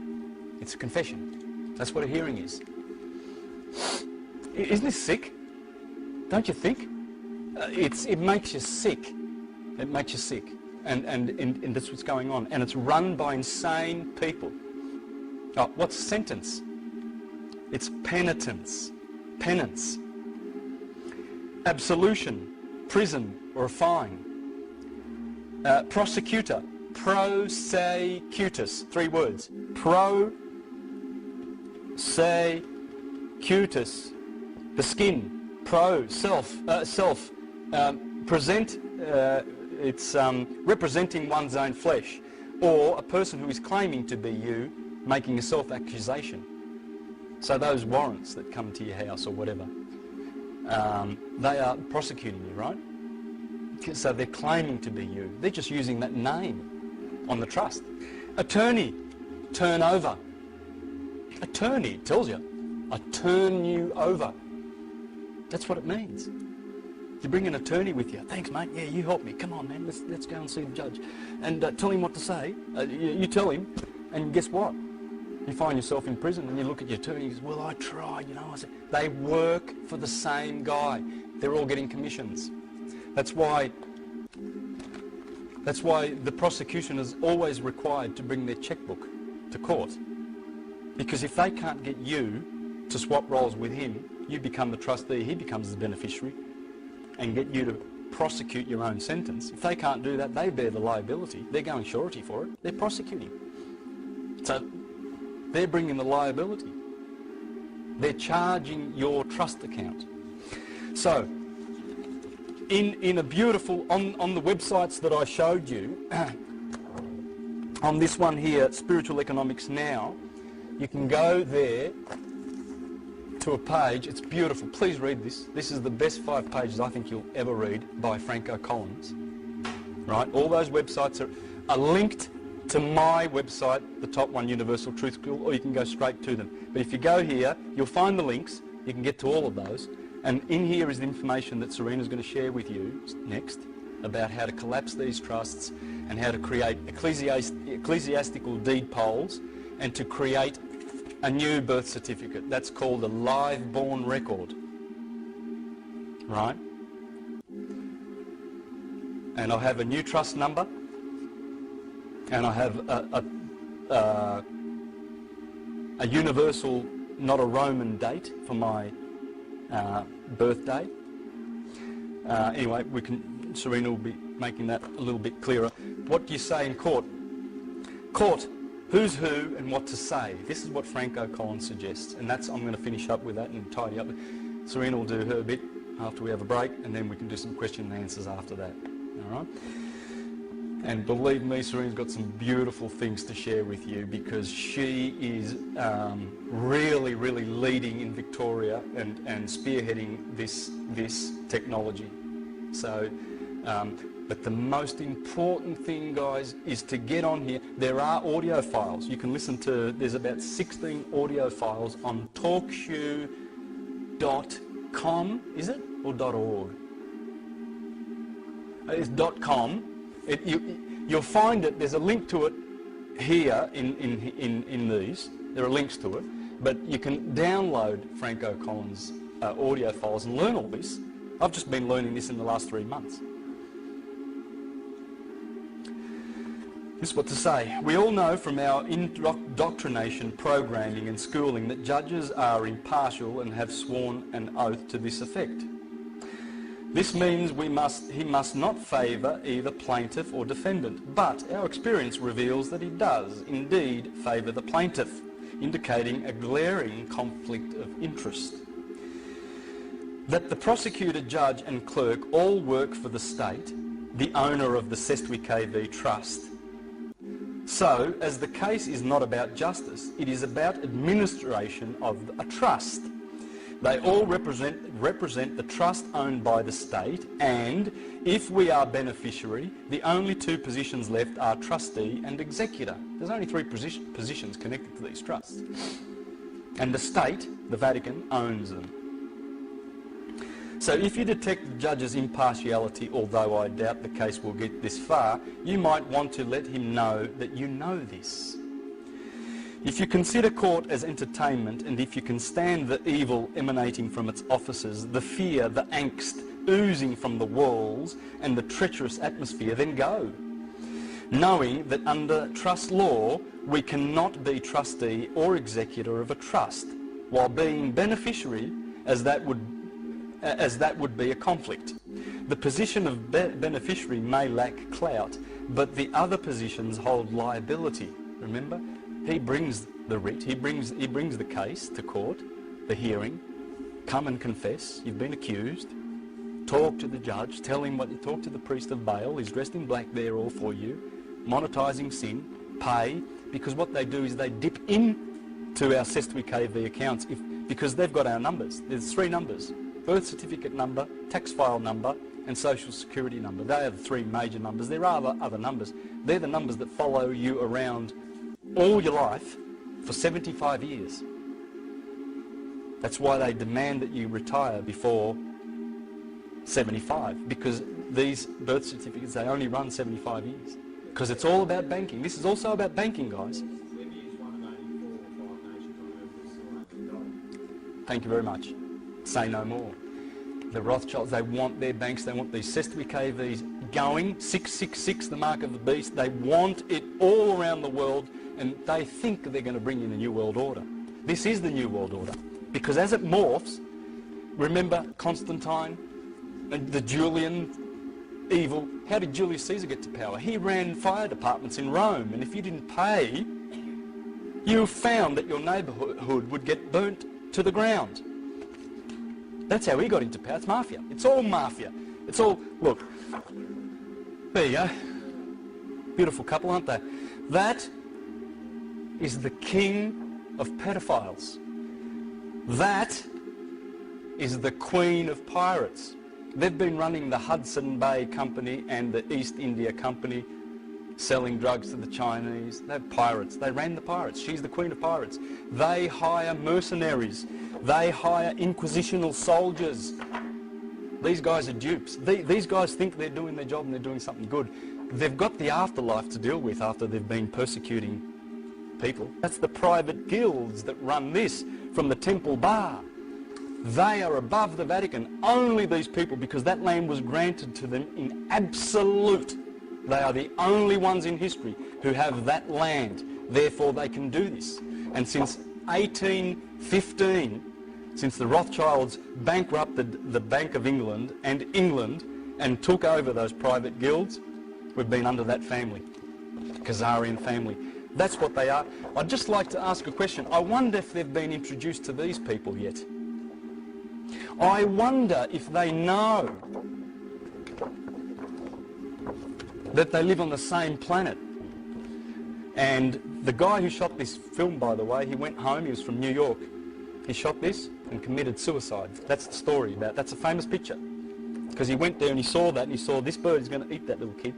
It's a confession. That's what a hearing is. Isn't this sick? Don't you think? It makes you sick. It makes you sick. and that's what's going on. And it's run by insane people. Oh, what's the sentence? It's penitence, penance, absolution, prison or a fine, prosecutor, prosecutus, 3 words, prosecutus, the skin, self, present, it's representing one's own flesh, or a person who is claiming to be you, making a self-accusation. So those warrants that come to your house or whatever, they are prosecuting you, right? So they're claiming to be you. They're just using that name on the trust. Attorney, turn over. Attorney tells you, I turn you over. That's what it means. You bring an attorney with you. Thanks, mate. Yeah, you help me. Come on, man. Let's go and see the judge. And tell him what to say. You tell him, and guess what? You find yourself in prison and you look at your attorney and you go, well, I tried, you know. I said, they work for the same guy. They're all getting commissions. That's why the prosecution is always required to bring their checkbook to court. Because if they can't get you to swap roles with him, you become the trustee, he becomes the beneficiary, and get you to prosecute your own sentence. If they can't do that, they bear the liability. They're going surety for it. They're prosecuting. So they're bringing the liability. They're charging your trust account. So, in a beautiful, on the websites that I showed you, on this one here, Spiritual Economics Now, you can go there to a page. It's beautiful. Please read this. This is the best 5 pages I think you'll ever read by Franco Collins. Right? All those websites are linked to my website, the top one, Universal Truth School, or you can go straight to them. But if you go here, you'll find the links. You can get to all of those. And in here is the information that Serena's going to share with you next about how to collapse these trusts and how to create ecclesiastical deed polls and to create a new birth certificate. That's called a live born record. Right? And I have a new trust number, and I have a universal, not a Roman date for my birthday. Anyway, Serena will be making that a little bit clearer. What do you say in court? Court, who's who and what to say. This is what Franco Collins suggests, and I'm going to finish up with that and tidy up. Serena will do her bit after we have a break, and then we can do some question and answers after that. All right? And believe me, Serena's got some beautiful things to share with you, because she is really, really leading in Victoria and spearheading this technology. So, but the most important thing, guys, is to get on here. There are audio files. You can listen to, there's about 16 audio files on talkshoe.com, is it? Or .org? It's .com. You'll find it, there's a link to it here in these. There are links to it. But you can download Franco Collins' audio files and learn all this. I've just been learning this in the last 3 months. This is what to say. We all know from our indoctrination, programming and schooling that judges are impartial and have sworn an oath to this effect. This means he must not favour either plaintiff or defendant, but our experience reveals that he does indeed favour the plaintiff, indicating a glaring conflict of interest. That the prosecutor, judge and clerk all work for the state, the owner of the Sestwi KV Trust. So, as the case is not about justice, it is about administration of a trust. They all represent the trust owned by the state, and if we are beneficiary, the only 2 positions left are trustee and executor. There's only 3 positions connected to these trusts. And the state, the Vatican, owns them. So if you detect the judge's impartiality, although I doubt the case will get this far, you might want to let him know that you know this. If you consider court as entertainment, and if you can stand the evil emanating from its offices, the fear, the angst oozing from the walls, and the treacherous atmosphere, then go. knowing that under trust law we cannot be trustee or executor of a trust while being beneficiary, as that would be a conflict. The position of beneficiary may lack clout, but the other positions hold liability. Remember, he brings the writ, he brings the case to court, the hearing. Come and confess, you've been accused. Talk to the judge, tell him what you talk to the priest of Baal, he's dressed in black there all for you, monetising sin, pay, because what they do is they dip into our Cestui KV accounts because they've got our numbers. There's 3 numbers: birth certificate number, tax file number, and social security number. They are the 3 major numbers. There are other numbers. They're the numbers that follow you around all your life for 75 years. That's why they demand that you retire before 75, because these birth certificates, they only run 75 years. Because it's all about banking. This is also about banking, guys. Thank you very much. Say no more. The Rothschilds, they want their banks, they want these Cestui KVs going, 666, the mark of the beast. They want it all around the world, and they think they're going to bring in a new world order. This is the new world order. Because as it morphs, remember Constantine and the Julian evil? How did Julius Caesar get to power? He ran fire departments in Rome, and if you didn't pay, you found that your neighbourhood would get burnt to the ground. That's how he got into power. It's mafia. It's all mafia. It's all, look, there you go. Beautiful couple, aren't they? That is the king of pedophiles. That is the queen of pirates. They've been running the Hudson Bay Company and the East India Company, selling drugs to the Chinese. They're pirates. They ran the pirates. She's the queen of pirates. They hire mercenaries. They hire inquisitional soldiers. These guys are dupes. These guys think they're doing their job and they're doing something good. They've got the afterlife to deal with after they've been persecuting people. That's the private guilds that run this from the Temple Bar. They are above the Vatican. Only these people, because that land was granted to them in absolute. They are the only ones in history who have that land. Therefore, they can do this. And since 1815, since the Rothschilds bankrupted the Bank of England and took over those private guilds, we've been under that family, Khazarian family. That's what they are. I'd just like to ask a question. I wonder if they've been introduced to these people yet. I wonder if they know that they live on the same planet. And the guy who shot this film, by the way, he went home, he was from New York. He shot this and committed suicide. That's the story about. That's a famous picture. Because he went there and he saw that and he saw this bird is going to eat that little kid.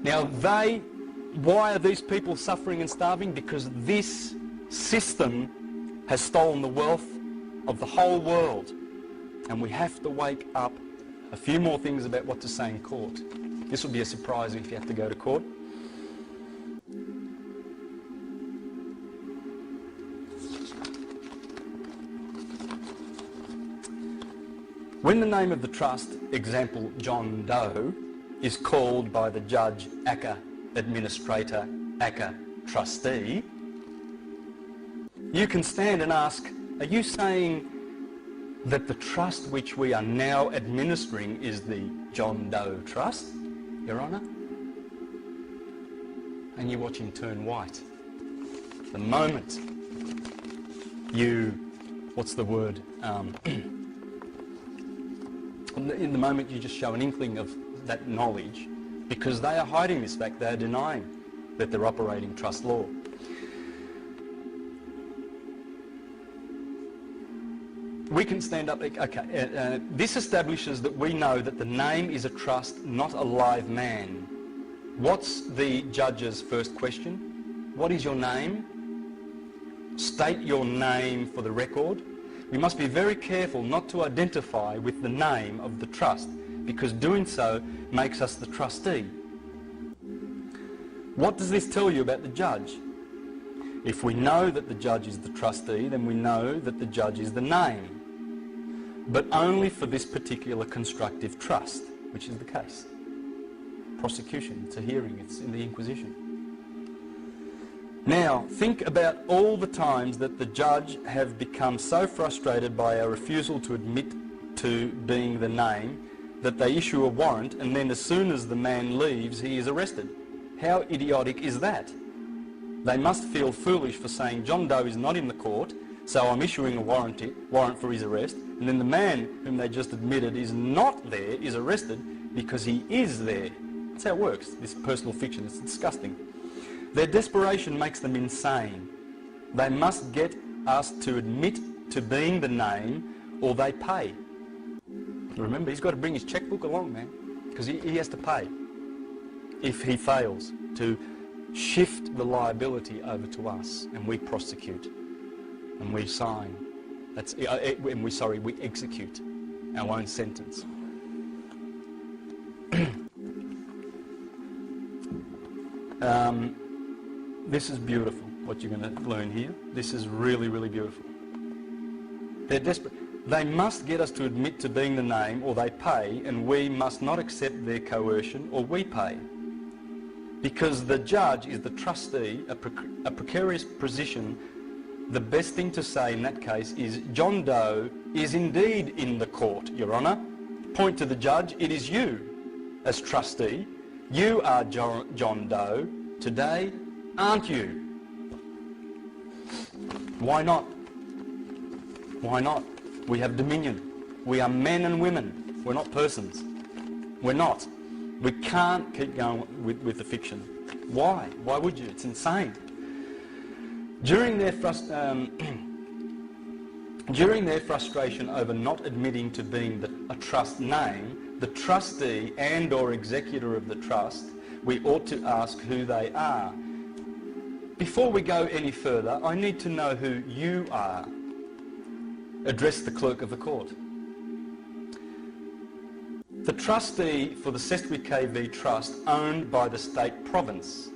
Now why are these people suffering and starving? Because this system has stolen the wealth of the whole world. And we have to wake up. A few more things about what to say in court. This will be a surprise if you have to go to court. When the name of the trust, example John Doe, is called by the judge ACCA administrator, ACCA trustee, you can stand and ask, are you saying that the trust which we are now administering is the John Doe Trust, Your Honour? And you watch him turn white. The moment you, what's the word? In the moment you just show an inkling of that knowledge, because they are hiding this fact, they are denying that they're operating trust law. We can stand up, okay, this establishes that we know that the name is a trust, not a live man. What's the judge's first question? What is your name? State your name for the record. We must be very careful not to identify with the name of the trust, because doing so makes us the trustee. What does this tell you about the judge? If we know that the judge is the trustee, then we know that the judge is the name, but only for this particular constructive trust, which is the case. prosecution, it's a hearing, it's in the Inquisition. Now, think about all the times that the judge have become so frustrated by our refusal to admit to being the name that they issue a warrant, and then as soon as the man leaves, he is arrested. How idiotic is that? They must feel foolish for saying John Doe is not in the court, so I'm issuing a warrant for his arrest, and then the man whom they just admitted is not there is arrested because he is there. That's how it works, this personal fiction. It's disgusting. Their desperation makes them insane. They must get us to admit to being the name or they pay. Remember, he's got to bring his checkbook along, man, because he has to pay if he fails to shift the liability over to us, and we prosecute and we sign. We execute our own sentence. This is beautiful, what you're going to learn here. This is really, really beautiful. They're desperate. They must get us to admit to being the name, or they pay, and we must not accept their coercion, or we pay. Because the judge is the trustee, a precarious position. The best thing to say in that case is, John Doe is indeed in the court, Your Honour. Point to the judge, it is you, as trustee. You are John Doe today, aren't you? Why not? Why not? We have dominion. We are men and women. We're not persons. We're not. We can't keep going with the fiction. Why? Why would you? It's insane. During their frustration over not admitting to being a trust name, the trustee and or executor of the trust, we ought to ask who they are. Before we go any further, I need to know who you are. Address the clerk of the court. The trustee for the Sestui KV Trust owned by the state province.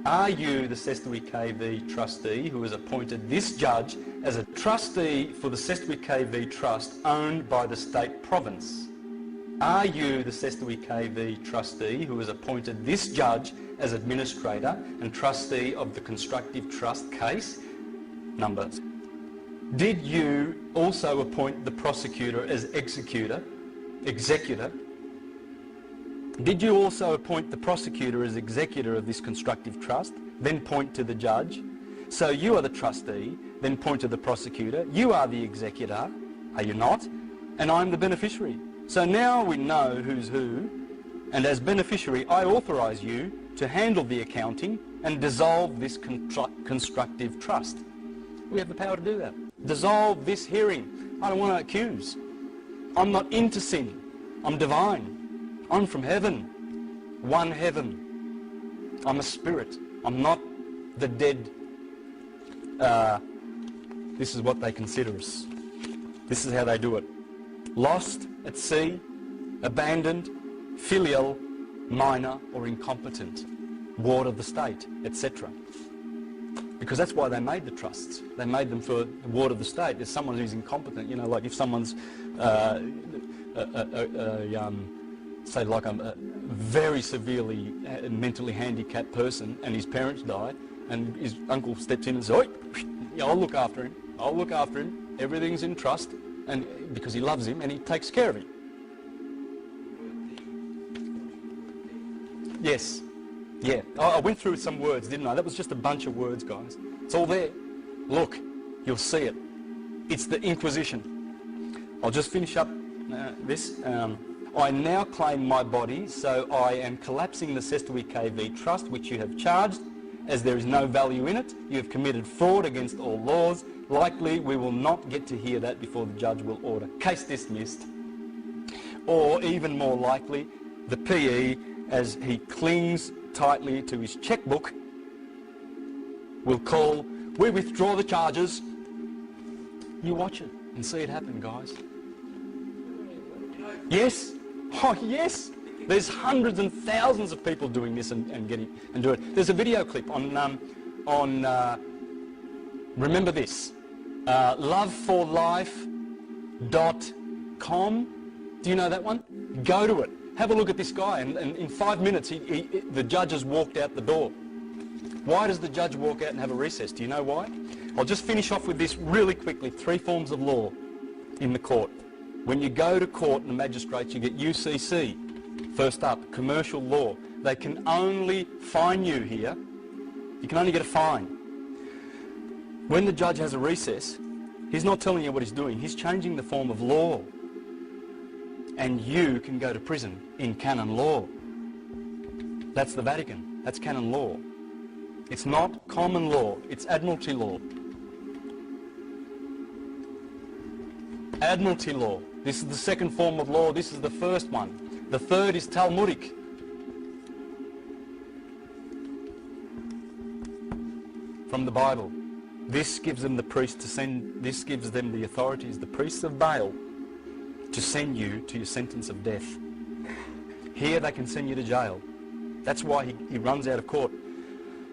Are you the Sestui KV trustee who has appointed this judge as a trustee for the Sestui KV Trust owned by the state province? Are you the Sestui KV trustee who has appointed this judge as administrator and trustee of the constructive trust case? Numbers. Did you also appoint the prosecutor as executor? Did you also appoint the prosecutor as executor of this constructive trust? Then point to the judge. So you are the trustee, then point to the prosecutor. You are the executor, are you not? And I'm the beneficiary. So now we know who's who, and as beneficiary I authorise you to handle the accounting and dissolve this constructive trust. We have the power to do that. Dissolve this hearing. I don't want to accuse. I'm not into sin. I'm divine. I'm from heaven. One heaven. I'm a spirit. I'm not the dead. This is what they consider us. This is how they do it. Lost at sea, abandoned, filial, minor or incompetent, ward of the state, etc. Because that's why they made the trusts. They made them for the ward of the state. There's someone who's incompetent, you know, like if someone's, say like a very severely mentally handicapped person and his parents die and his uncle steps in and says, "Oi, yeah, I'll look after him. I'll look after him. Everything's in trust," and because he loves him and he takes care of him. Yes. Yeah. I went through some words, didn't I? That was just a bunch of words, guys. It's all there. Look, you'll see it. It's the Inquisition. I'll just finish up this. I now claim my body, so I am collapsing the Sestui KV Trust, which you have charged, as there is no value in it. You have committed fraud against all laws. Likely we will not get to hear that before the judge will order case dismissed. Or even more likely, the PE, as he clings tightly to his checkbook, will call, "We withdraw the charges." You watch it and see it happen, guys. Yes. Oh, yes. There's hundreds and thousands of people doing this and do it. There's a video clip on remember this, loveforlife.com. Do you know that one? Go to it. Have a look at this guy, and in 5 minutes the judge has walked out the door. Why does the judge walk out and have a recess? Do you know why? I'll just finish off with this really quickly. 3 forms of law in the court. When you go to court and the magistrates, you get UCC. First up, commercial law. They can only fine you here. You can only get a fine. When the judge has a recess, he's not telling you what he's doing. He's changing the form of law. And you can go to prison in canon law. That's the Vatican. That's canon law. It's not common law. It's admiralty law. Admiralty law. This is the second form of law. This is the first one. The third is Talmudic. From the Bible. This gives them the priest to send, this gives them the authorities, the priests of Baal, to send you to your sentence of death. Here they can send you to jail. That's why he runs out of court.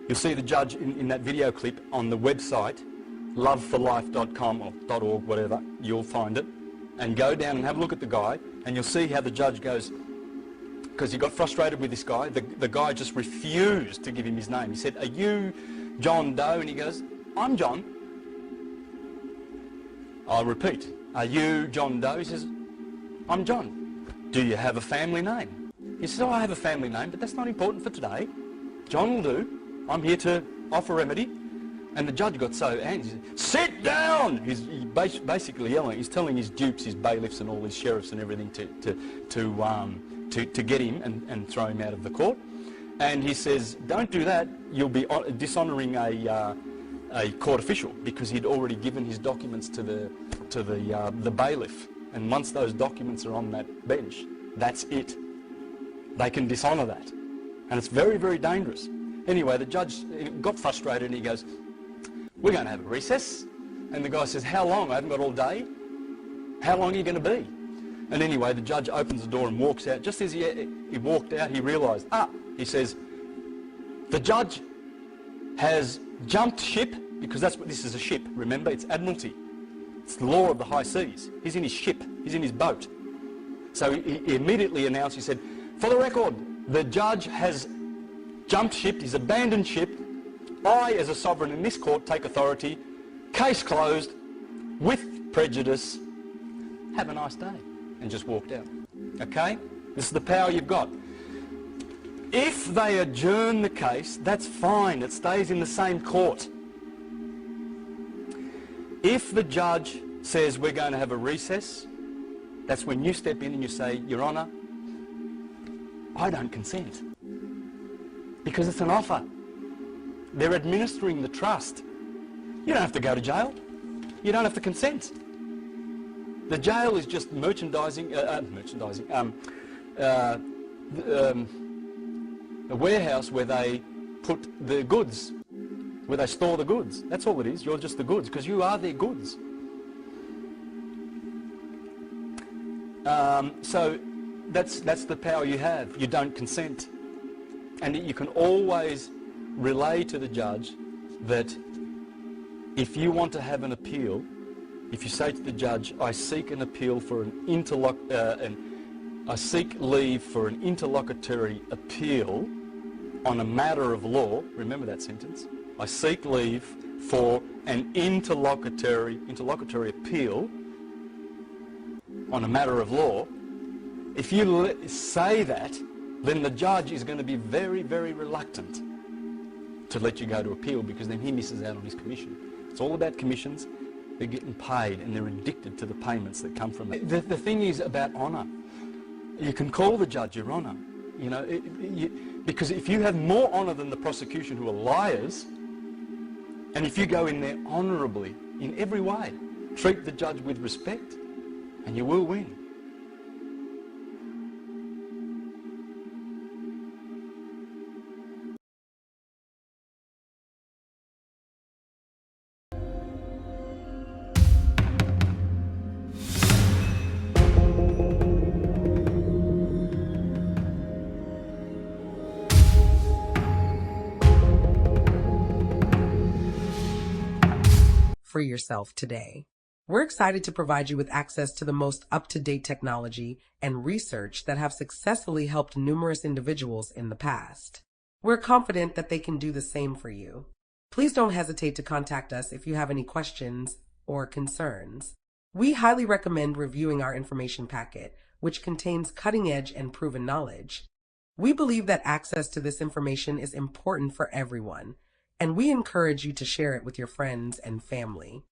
You'll see the judge in that video clip on the website, loveforlife.com or .org, whatever, you'll find it. And go down and have a look at the guy, and you'll see how the judge goes, because he got frustrated with this guy. The guy just refused to give him his name. He said, "Are you John Doe?" And he goes, "I'm John." I'll repeat, "Are you John Doe?" He says, "I'm John." "Do you have a family name?" He says, "Oh, I have a family name, but that's not important for today. John will do. I'm here to offer remedy." And the judge got so angry. He said, "Sit down!" He's basically yelling. He's telling his dupes, his bailiffs and all his sheriffs and everything to get him and throw him out of the court. And he says, "Don't do that. You'll be dishonouring a court official," because he'd already given his documents to the bailiff. And once those documents are on that bench, that's it. They can dishonour that. And it's very, very dangerous. Anyway, the judge got frustrated and he goes, "We're going to have a recess." And the guy says, "How long? I haven't got all day. How long are you going to be?" And anyway, the judge opens the door and walks out. Just as he walked out, he realised, he says, "The judge has jumped ship," because that's what this is, a ship. Remember, it's admiralty. It's the law of the high seas. He's in his ship. He's in his boat. So he immediately announced, he said, "For the record, the judge has jumped ship. He's abandoned ship. I, as a sovereign in this court, take authority. Case closed with prejudice. Have a nice day." And just walked out. Okay? This is the power you've got. If they adjourn the case, that's fine. It stays in the same court. If the judge says we're going to have a recess, that's when you step in and you say, "Your Honour, I don't consent." Because it's an offer. They're administering the trust. You don't have to go to jail. You don't have to consent. The jail is just a warehouse where they put the goods, where they store the goods. That's all it is. You're just the goods, because you are their goods. So that's the power you have. You don't consent. And you can always relay to the judge that if you want to have an appeal, if you say to the judge, "I seek an appeal for I seek leave for an interlocutory appeal on a matter of law," remember that sentence, "I seek leave for an interlocutory appeal on a matter of law," if you say that, then the judge is going to be very, very reluctant to let you go to appeal, because then he misses out on his commission. It's all about commissions. They're getting paid and they're addicted to the payments that come from it. The thing is about honour. You can call the judge your honour, you know, because if you have more honour than the prosecution, who are liars, and if you go in there honourably in every way, treat the judge with respect, and you will win. Free yourself today. We're excited to provide you with access to the most up-to-date technology and research that have successfully helped numerous individuals in the past. We're confident that they can do the same for you. Please don't hesitate to contact us if you have any questions or concerns. We highly recommend reviewing our information packet, which contains cutting-edge and proven knowledge. We believe that access to this information is important for everyone, and we encourage you to share it with your friends and family.